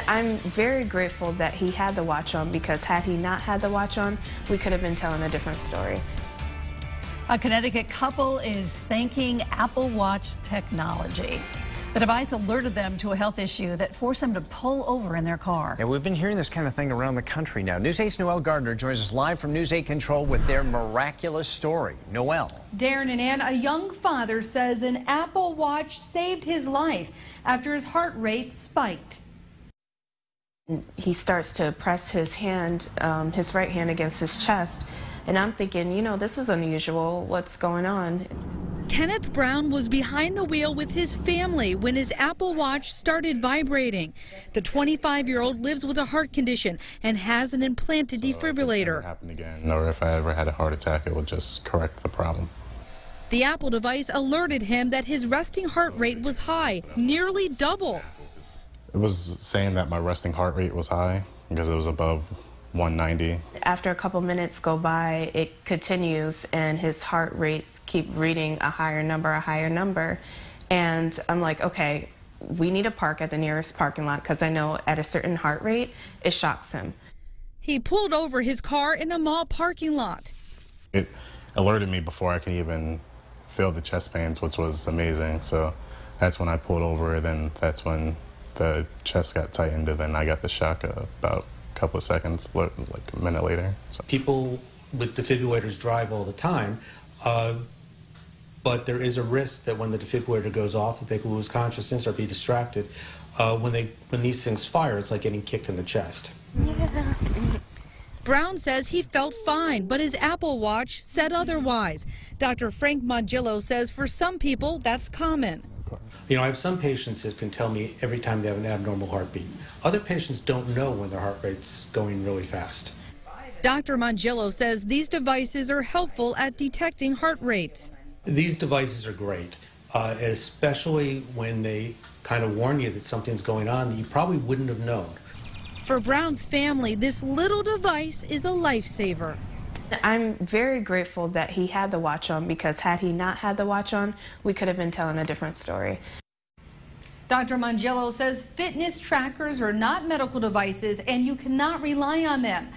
I'm very grateful that he had the watch on, because had he not had the watch on, we could have been telling a different story. A Connecticut couple is thanking Apple Watch technology. The device alerted them to a health issue that forced them to pull over in their car. And we've been hearing this kind of thing around the country now. News 8's Noelle Gardner joins us live from News 8 Control with their miraculous story. Noelle. Darren and Ann, a young father says an Apple Watch saved his life after his heart rate spiked. He starts to press his hand, his right hand against his chest, and I'm thinking, you know, this is unusual. What's going on? Kenneth Brown was behind the wheel with his family when his Apple Watch started vibrating. The 25-year-old lives with a heart condition and has an implanted defibrillator. If it happened again, or if I ever had a heart attack, it would just correct the problem. The Apple device alerted him that his resting heart rate was high, nearly double. It was saying that my resting heart rate was high because it was above 190. After a couple minutes go by, it continues, and his heart rates keep reading a higher number. And I'm like, okay, we need to park at the nearest parking lot, because I know at a certain heart rate, it shocks him. He pulled over his car in a mall parking lot. It alerted me before I could even feel the chest pains, which was amazing. So that's when I pulled over. Then that's when the chest got tightened, and then I got the shock about a couple of seconds, like a minute later. So. People with defibrillators drive all the time, but there is a risk that when the defibrillator goes off, that they could lose consciousness or be distracted. When these things fire, it's like getting kicked in the chest. Yeah. Brown says he felt fine, but his Apple Watch said otherwise. Dr. Frank Mongillo says for some people that's common. You know, I have some patients that can tell me every time they have an abnormal heartbeat. Other patients don't know when their heart rate's going really fast. Dr. Mongillo says these devices are helpful at detecting heart rates. These devices are great, especially when they kind of warn you that something's going on that you probably wouldn't have known. For Brown's family, this little device is a lifesaver. I'm very grateful that he had the watch on, because had he not had the watch on, we could have been telling a different story. Dr. Mongillo says fitness trackers are not medical devices and you cannot rely on them.